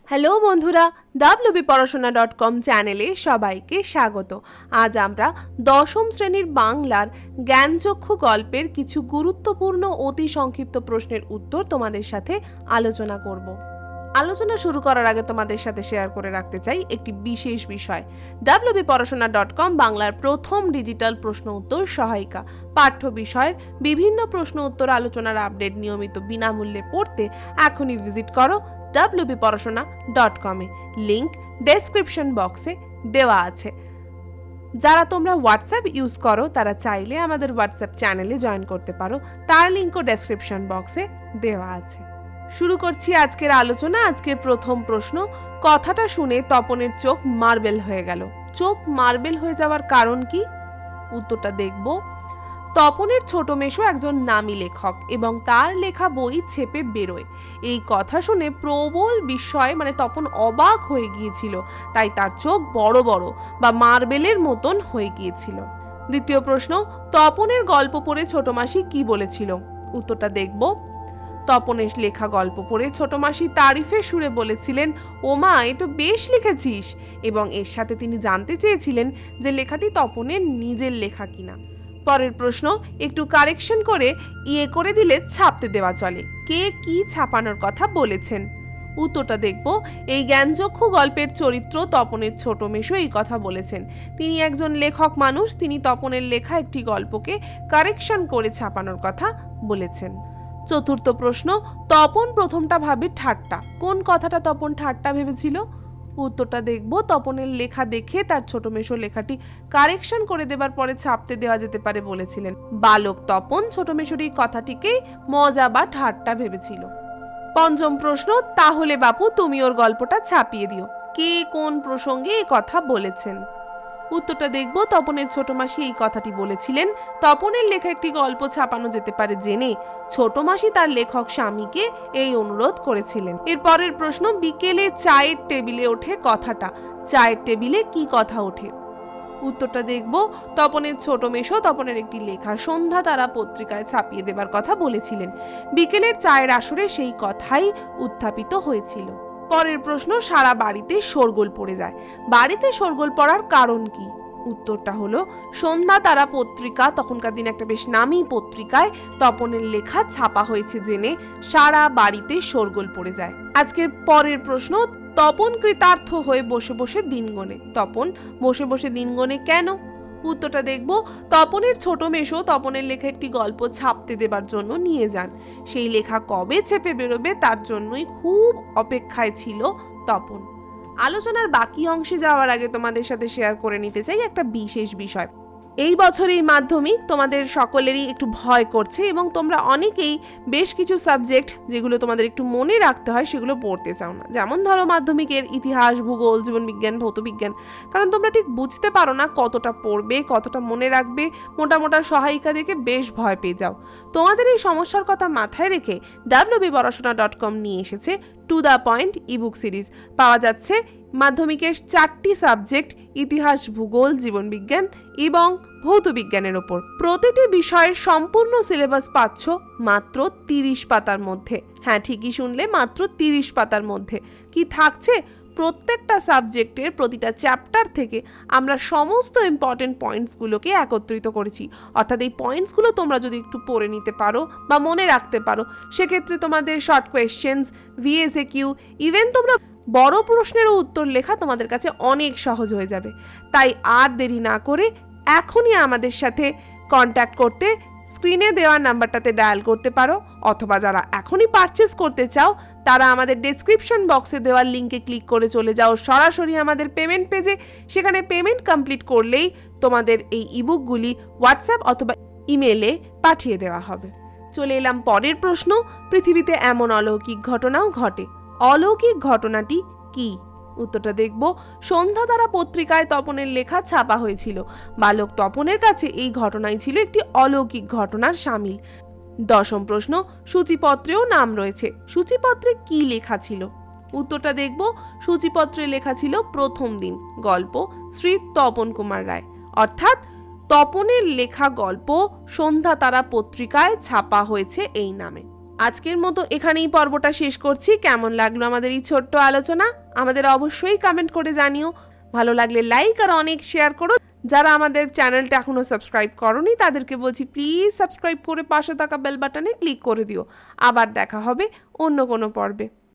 Hello বন্ধুরা, wbporashona.com চ্যানেলে সবাইকে স্বাগত। আজ আমরা দশম শ্রেণীর বাংলার জ্ঞানচক্ষু গল্পের কিছু গুরুত্বপূর্ণ অতি সংক্ষিপ্ত প্রশ্নের উত্তর তোমাদের সাথে আলোচনা করব। আলোচনা শুরু করার আগে তোমাদের সাথে শেয়ার করে রাখতে চাই একটি বিশেষ বিষয়। wbporashona.com বাংলার প্রথম ডিজিটাল প্রশ্ন উত্তর সহায়িকা। পাঠ্য বিষয়ের বিভিন্ন প্রশ্ন উত্তর আলোচনার আপডেট নিয়মিত বিনামূল্যে পড়তে এখনই ভিজিট করো wbporashona.com এ। লিংক ডেসক্রিপশন বক্সে দেওয়া আছে। যারা তোমরা হোয়াটসঅ্যাপ ইউজ করো তারা চাইলে আমাদের হোয়াটসঅ্যাপ চ্যানেলে জয়েন করতে পারো, তার লিংকও ডেসক্রিপশন বক্সে দেওয়া আছে। শুরু করছি আজকের আলোচনা। আজকের প্রথম প্রশ্ন, কথাটা শুনে তপনের চোখ মার্বেল হয়ে গেল। চোখ মার্বেল হয়ে যাওয়ার কারণ কি? উত্তরটা দেখব। তপনের ছোট মেশো একজন নামী লেখক এবং তার লেখা বই ছেপে বেরোয়। এই কথা শুনে প্রবল বিস্ময়ে তপন অবাক হয়ে গিয়েছিল, তাই তার চোখ বড় বড় বা মার্বেলের মতন হয়ে গিয়েছিল। দ্বিতীয় প্রশ্ন, তপনের গল্প পড়ে ছোট মাসি কি বলেছিল? উত্তরটা দেখব। তপনের লেখা গল্প পড়ে ছোট মাসি তারিফের সুরে বলেছিলেন, ওমা এ তো বেশ লিখেছিস, এবং এর সাথে তিনি জানতে চেয়েছিলেন যে লেখাটি তপনের নিজের লেখা কিনা। পরের প্রশ্ন, একটু কারেকশন করে করে দিলে ছাপতে দেওয়া চলে। কে কি ছাপানোর কথা বলেছেন? উত্তরটা দেখব। এই জ্ঞানচক্ষু গল্পের চরিত্র তপনের ছোট মেশো এই কথা বলেছেন। তিনি একজন লেখক মানুষ, তিনি তপনের লেখা একটি গল্পকে কারেকশন করে ছাপানোর কথা বলেছেন। চতুর্থ প্রশ্ন, তপন প্রথমটা ভাবে ঠাট্টা। কোন কথাটা তপন ঠাট্টা ভেবেছিল? উত্তরটা দেখব। তপনের লেখা দেখে তার ছোট মেশো লেখাটি কারেকশন করে দেবার পরে ছাপতে দেওয়া যেতে পারে বলেছিলেন। বালক তপন ছোট মেশোর এই কথাটিকেই মজা বা ঠাট্টা ভেবেছিল। পঞ্চম প্রশ্ন, তাহলে বাপু তুমি ওর গল্পটা ছাপিয়ে দিও। কে কোন প্রসঙ্গে এই কথা বলেছেন? উত্তরটা দেখব। তপনের ছোট মাসি এই কথাটি বলেছিলেন তপনের লেখা একটি গল্প ছাপানো যেতে পারে জেনে ছোট মাসি তার লেখক স্বামীকে এই অনুরোধ করেছিলেন। এর পরের প্রশ্ন, বিকেলে চায়ের টেবিলে ওঠে কথাটা। চায়ের টেবিলে কি কথা ওঠে? উত্তরটা দেখব। তপনের ছোট মেশো তপনের একটি লেখা সন্ধ্যা তারা পত্রিকায় ছাপিয়ে দেবার কথা বলেছিলেন। বিকেলের চায়ের আসরে সেই কথাই উত্থাপিত হয়েছিল। পরের প্রশ্ন, সারা বাড়িতে শোরগোল পড়ে যায়। বাড়িতে শোরগোল পড়ার কারণ কি? উত্তরটা হলো, সন্ধ্যা তারা পত্রিকা তখনকার দিন একটা বেশ নামী পত্রিকায় তপনের লেখা ছাপা হয়েছে জেনে সারা বাড়িতে শোরগোল পড়ে যায়। আজকের পরের প্রশ্ন, তপন কৃতার্থ হয়ে বসে বসে দিন গোনে। তপন বসে বসে দিন গোনে কেন? উত্তরটা দেখব। তপনের ছোট মেশো তপনের লেখা একটি গল্প ছাপতে দেবার জন্য নিয়ে যান। সেই লেখা কবে ছেপে বেরোবে তার জন্যই খুব অপেক্ষায় ছিল তপন। আলোচনার বাকি অংশে যাওয়ার আগে তোমাদের সাথে শেয়ার করে নিতে চাই একটা বিশেষ বিষয়। এই বছর এই মাধ্যমিক তোমাদের সকলেরই একটু ভয় করছে এবং তোমরা অনেকেই বেশ কিছু সাবজেক্ট যেগুলো তোমাদের একটু মনে রাখতে হয় সেগুলো পড়তে চাও না। যেমন ধরো মাধ্যমিকের ইতিহাস, ভূগোল, জীবনবিজ্ঞান, ভৌতবিজ্ঞান, কারণ তোমরা ঠিক বুঝতে পারো না কতটা পড়বে, কতটা মনে রাখবে। মোটা মোটা সহায়িকা দেখে বেশ ভয় পেয়ে যাও। তোমাদের এই সমস্যার কথা মাথায় রেখে wbporashona.com নিয়ে এসেছে to the point ebook series. পাওয়া যাচ্ছে মাধ্যমিকের 4টি সাবজেক্ট ইতিহাস, ভূগোল, জীবনবিজ্ঞান এবং ভৌতবিজ্ঞানের ওপর। প্রতিটি বিষয়ের সম্পূর্ণ সিলেবাস পাচ্ছ মাত্র 30 পাতার মধ্যে। হ্যাঁ, ঠিকই শুনলে, মাত্র 30 পাতার মধ্যে। কি থাকছে? প্রত্যেকটা সাবজেক্টের প্রতিটা চ্যাপ্টার থেকে আমরা সমস্ত ইম্পর্টেন্ট পয়েন্টসগুলোকে একত্রিত করেছি। অর্থাৎ এই পয়েন্টসগুলো তোমরা যদি একটু পড়ে নিতে পারো বা মনে রাখতে পারো, সেক্ষেত্রে তোমাদের শর্ট কোয়েশ্চেন্স, VSAQ, ইভেন তোমরা বড় প্রশ্নেরও উত্তর লেখা তোমাদের কাছে অনেক সহজ হয়ে যাবে। তাই আর দেরি না করে এখনই আমাদের সাথে কন্ট্যাক্ট করতে স্ক্রিনে দেওয়া নাম্বারটাতে ডায়াল করতে পারো, অথবা যারা এখনই পারচেস করতে চাও তারা আমাদের ডেসক্রিপশন বক্সে দেওয়া লিঙ্কে ক্লিক করে চলে যাও সরাসরি আমাদের পেমেন্ট পেজে। সেখানে পেমেন্ট কমপ্লিট করলেই তোমাদের এই ইবুকগুলি হোয়াটসঅ্যাপ অথবা ইমেলে পাঠিয়ে দেওয়া হবে। চলে এলাম পরের প্রশ্ন, পৃথিবীতে এমন অলৌকিক ঘটনাও ঘটে। অলৌকিক ঘটনাটি কি? উত্তরটা দেখব। সন্ধ্যা তারা পত্রিকায় তপনের লেখা ছাপা হয়েছিল। বালক তপনের কাছে এই ঘটনাই ছিল একটি অলৌকিক ঘটনার সামিল। দশম প্রশ্ন, সূচিপত্রেও নাম রয়েছে। সূচিপত্রে কি লেখা ছিল? উত্তরটা দেখব। সূচিপত্রে লেখা ছিল প্রথম দিন, গল্প শ্রী তপন কুমার রায়। অর্থাৎ তপনের লেখা গল্প সন্ধ্যা তারা পত্রিকায় ছাপা হয়েছে এই নামে। আজকের মতো এখানেই পর্বটা শেষ করছি। কেমন লাগলো আমাদের এই ছোট্ট আলোচনা আমাদের অবশ্যই কমেন্ট করে জানিও। ভালো লাগলে লাইক আর অনেক শেয়ার করো। যারা আমাদের চ্যানেলটা এখনও সাবস্ক্রাইব করোনি তাদেরকে বলছি প্লিজ সাবস্ক্রাইব করে পাশে থাকা বেল বাটনে ক্লিক করে দিও। আবার দেখা হবে অন্য কোনো পর্বে।